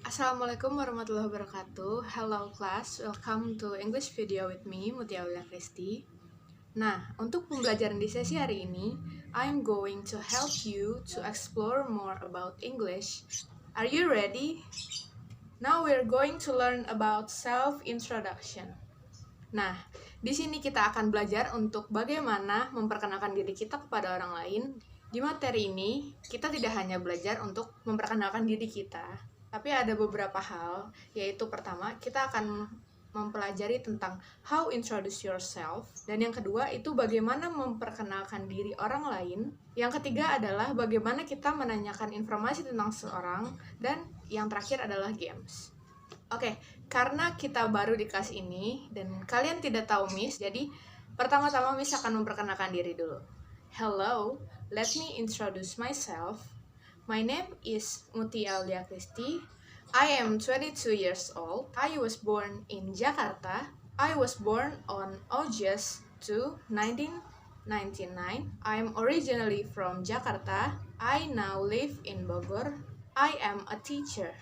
Assalamualaikum warahmatullahi wabarakatuh. Hello class, welcome to English video with me, Mutia Aulia Kristi. Nah, untuk pembelajaran di sesi hari ini, I'm going to help you to explore more about English. Are you ready? Now we're going to learn about self-introduction. Nah, di sini kita akan belajar untuk bagaimana memperkenalkan diri kita kepada orang lain. Di materi ini, kita tidak hanya belajar untuk memperkenalkan diri kita, tapi ada beberapa hal, yaitu pertama, kita akan mempelajari tentang how introduce yourself, dan yang kedua itu bagaimana memperkenalkan diri orang lain. Yang ketiga adalah bagaimana kita menanyakan informasi tentang seseorang, dan yang terakhir adalah games. Oke, karena kita baru di kelas ini dan kalian tidak tahu Miss, jadi pertama-tama Miss akan memperkenalkan diri dulu. Hello, let me introduce myself. My name is Mutia Aulia Kristi. I am 22 years old. I was born in Jakarta. I was born on August 2, 1999. I am originally from Jakarta. I now live in Bogor. I am a teacher.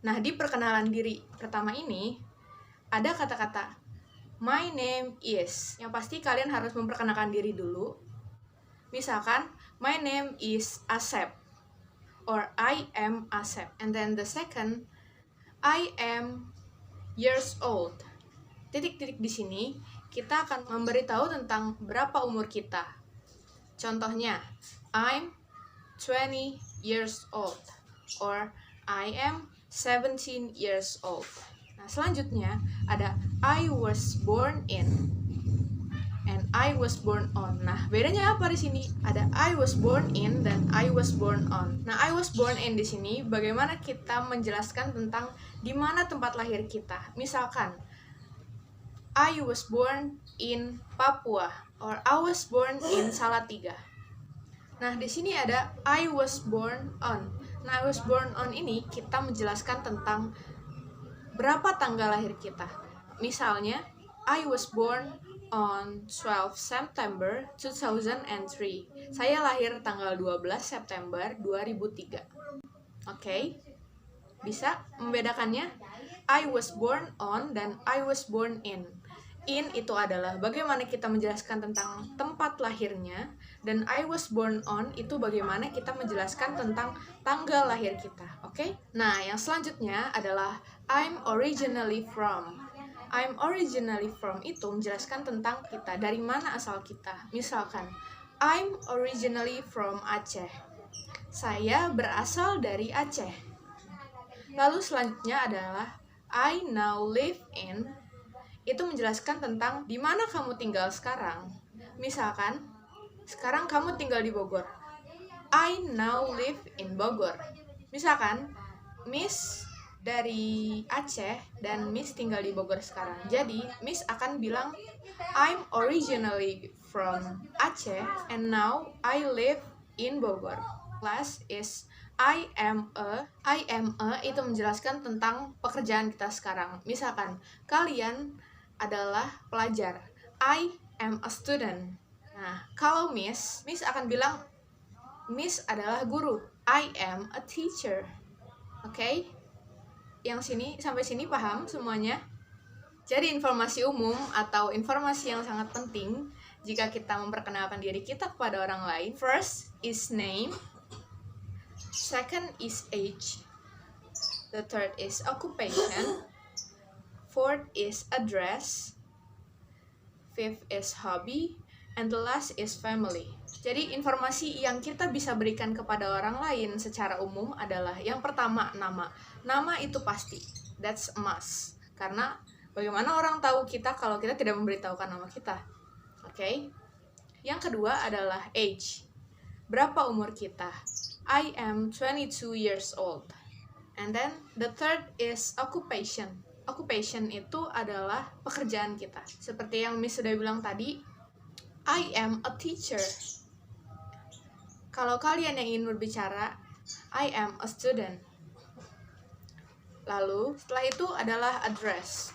Nah, di perkenalan diri pertama ini, ada kata-kata my name is. Yang pasti kalian harus memperkenalkan diri dulu. Misalkan, my name is Asep. Or I am Asep. And then the second, I am years old. Titik-titik di sini, kita akan memberitahu tentang berapa umur kita. Contohnya, I'm 20 years old. Or I am 17 years old. Nah, selanjutnya ada I was born in and I was born on. Nah, bedanya apa di sini? Ada I was born in dan I was born on. Nah, I was born in di sini bagaimana kita menjelaskan tentang di mana tempat lahir kita. Misalkan I was born in Papua or I was born in Salatiga. Nah, di sini ada I was born on. Nah, I was born on ini kita menjelaskan tentang berapa tanggal lahir kita. Misalnya, I was born on 12 September 2003. Saya lahir tanggal 12 September 2003. Oke? Bisa membedakannya? I was born on dan I was born in. In itu adalah bagaimana kita menjelaskan tentang tempat lahirnya, dan I was born on itu bagaimana kita menjelaskan tentang tanggal lahir kita, oke? Nah, yang selanjutnya adalah I'm originally from. I'm originally from itu menjelaskan tentang kita, dari mana asal kita. Misalkan, I'm originally from Aceh. Saya berasal dari Aceh. Lalu selanjutnya adalah I now live in. Itu menjelaskan tentang di mana kamu tinggal sekarang. Misalkan, sekarang kamu tinggal di Bogor. I now live in Bogor. Misalkan, Miss dari Aceh dan Miss tinggal di Bogor sekarang. Jadi, Miss akan bilang, I'm originally from Aceh and now I live in Bogor. Class is I am a itu menjelaskan tentang pekerjaan kita sekarang. Misalkan, kalian adalah pelajar. I am a student. Nah, kalau Miss akan bilang Miss adalah guru. I am a teacher. Oke? Yang sini sampai sini paham semuanya? Jadi informasi umum atau informasi yang sangat penting jika kita memperkenalkan diri kita kepada orang lain. First is name. Second is age. The third is occupation. Fourth is address, fifth is hobby, and the last is family. Jadi informasi yang kita bisa berikan kepada orang lain secara umum adalah yang pertama nama. Nama itu pasti, that's a must. Karena bagaimana orang tahu kita kalau kita tidak memberitahukan nama kita? Oke? Yang kedua adalah age. Berapa umur kita? I am 22 years old. And then the third is occupation. Occupation itu adalah pekerjaan kita. Seperti yang Miss sudah bilang tadi, I am a teacher. Kalau kalian yang ingin berbicara, I am a student. Lalu, setelah itu adalah address.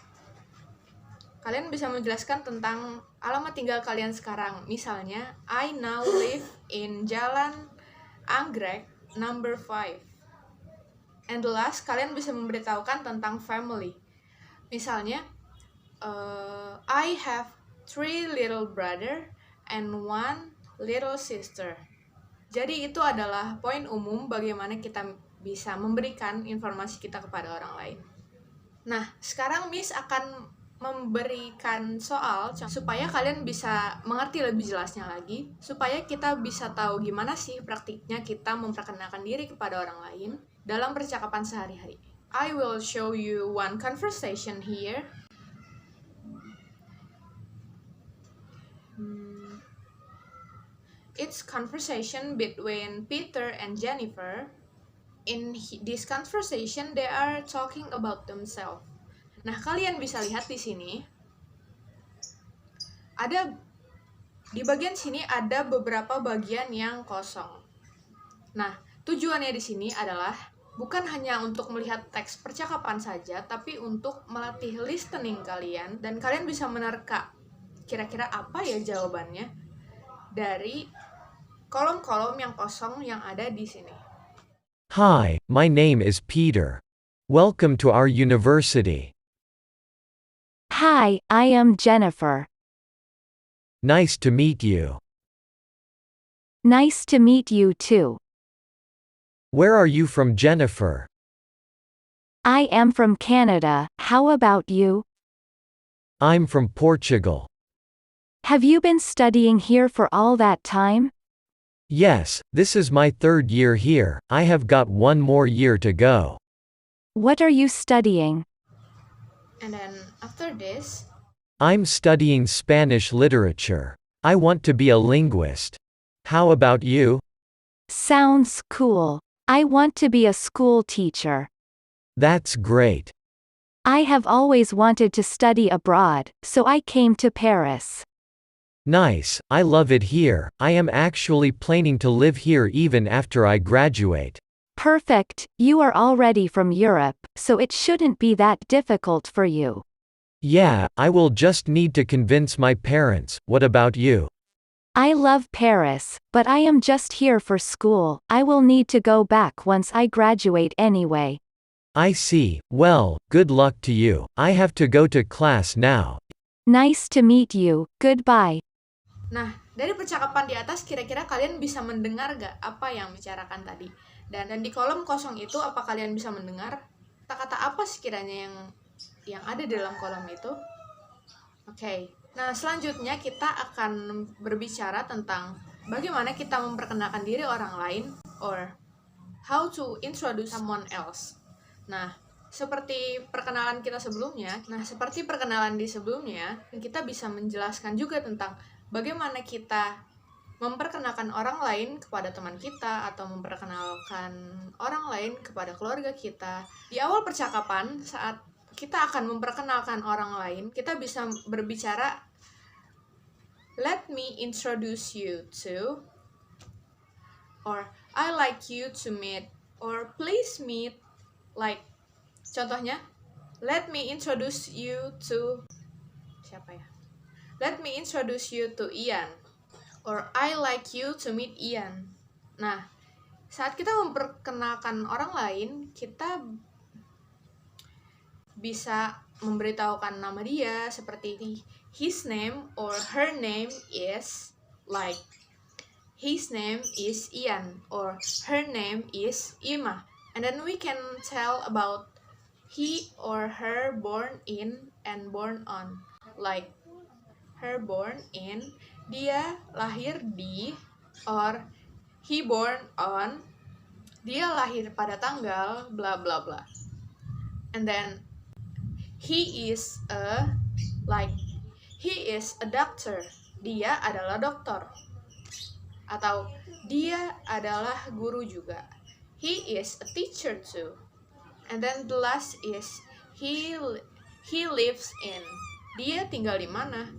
Kalian bisa menjelaskan tentang alamat tinggal kalian sekarang. Misalnya, I now live in Jalan Anggrek, number 5. And the last, kalian bisa memberitahukan tentang family. Misalnya, I have 3 little brother and 1 little sister. Jadi itu adalah poin umum bagaimana kita bisa memberikan informasi kita kepada orang lain. Nah, sekarang Miss akan memberikan soal supaya kalian bisa mengerti lebih jelasnya lagi, supaya kita bisa tahu gimana sih praktiknya kita memperkenalkan diri kepada orang lain dalam percakapan sehari-hari. I will show you one conversation here. It's conversation between Peter and Jennifer. In this conversation, they are talking about themselves. Nah, kalian bisa lihat di sini, di bagian sini ada beberapa bagian yang kosong. Nah, tujuannya di sini adalah bukan hanya untuk melihat teks percakapan saja, tapi untuk melatih listening kalian, dan kalian bisa menerka kira-kira apa ya jawabannya dari kolom-kolom yang kosong yang ada di sini. Hi, my name is Peter. Welcome to our university. Hi, I am Jennifer. Nice to meet you. Nice to meet you too. Where are you from, Jennifer? I am from Canada, how about you? I'm from Portugal. Have you been studying here for all that time? Yes, this is my 3rd year here. I have got 1 more year to go. What are you studying? And then after this, I'm studying Spanish literature. I want to be a linguist. How about you? Sounds cool. I want to be a school teacher. That's great. I have always wanted to study abroad, so I came to Paris. Nice, I love it here. I am actually planning to live here even after I graduate. Perfect, you are already from Europe, so it shouldn't be that difficult for you. Yeah, I will just need to convince my parents. What about you? I love Paris, but I am just here for school. I will need to go back once I graduate anyway. I see. Well, good luck to you. I have to go to class now. Nice to meet you. Goodbye. nah, dari percakapan di atas kira-kira kalian bisa mendengar gak apa yang bicarakan tadi? Dan di kolom kosong itu apa kalian bisa mendengar kata-kata apa sekiranya yang ada di dalam kolom itu? Oke. Nah, selanjutnya kita akan berbicara tentang bagaimana kita memperkenalkan diri orang lain or how to introduce someone else. Nah, seperti perkenalan di sebelumnya, kita bisa menjelaskan juga tentang bagaimana kita memperkenalkan orang lain kepada teman kita atau memperkenalkan orang lain kepada keluarga kita. Di awal percakapan, saat kita akan memperkenalkan orang lain, kita bisa berbicara, let me introduce you to, or I like you to meet, or please meet, like, contohnya, let me introduce you to, let me introduce you to Ian, or I like you to meet Ian. Nah, saat kita memperkenalkan orang lain, kita bisa memberitahukan nama dia seperti his name or her name is, like, his name is Ian or her name is Ima. And then we can tell about he or her born in and born on. Like, her born in, dia lahir di, or he born on, dia lahir pada tanggal bla bla bla. And then he is a, like, he is a doctor, dia adalah dokter. Atau dia adalah guru juga, he is a teacher too. And then the last is he lives in, dia tinggal di mana,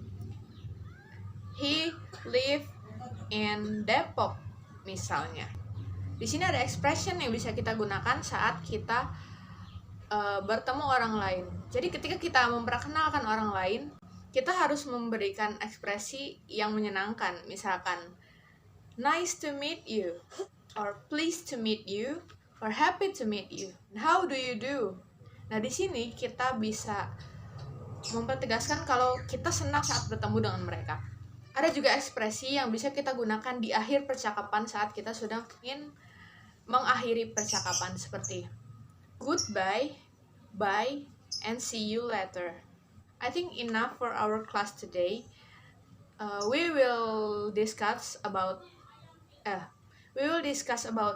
he live in Depok misalnya. Di sini ada expression yang bisa kita gunakan saat kita bertemu orang lain. Jadi ketika kita memperkenalkan orang lain, kita harus memberikan ekspresi yang menyenangkan. Misalkan, nice to meet you, or pleased to meet you, We're happy to meet you. How do you do? Nah, di sini kita bisa mempertegaskan kalau kita senang saat bertemu dengan mereka. Ada juga ekspresi yang bisa kita gunakan di akhir percakapan saat kita sudah ingin mengakhiri percakapan seperti goodbye, bye, and see you later. I think enough for our class today. We will discuss about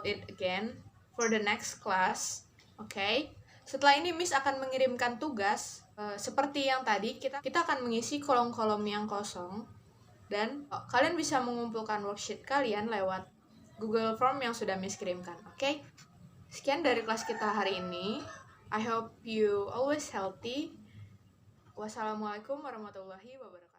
it again for the next class. Okay? Setelah ini Miss akan mengirimkan tugas seperti yang tadi kita akan mengisi kolom-kolom yang kosong dan kalian bisa mengumpulkan worksheet kalian lewat Google Form yang sudah Miss kirimkan. Okay? Sekian dari kelas kita hari ini. I hope you always healthy. Wassalamualaikum warahmatullahi wabarakatuh.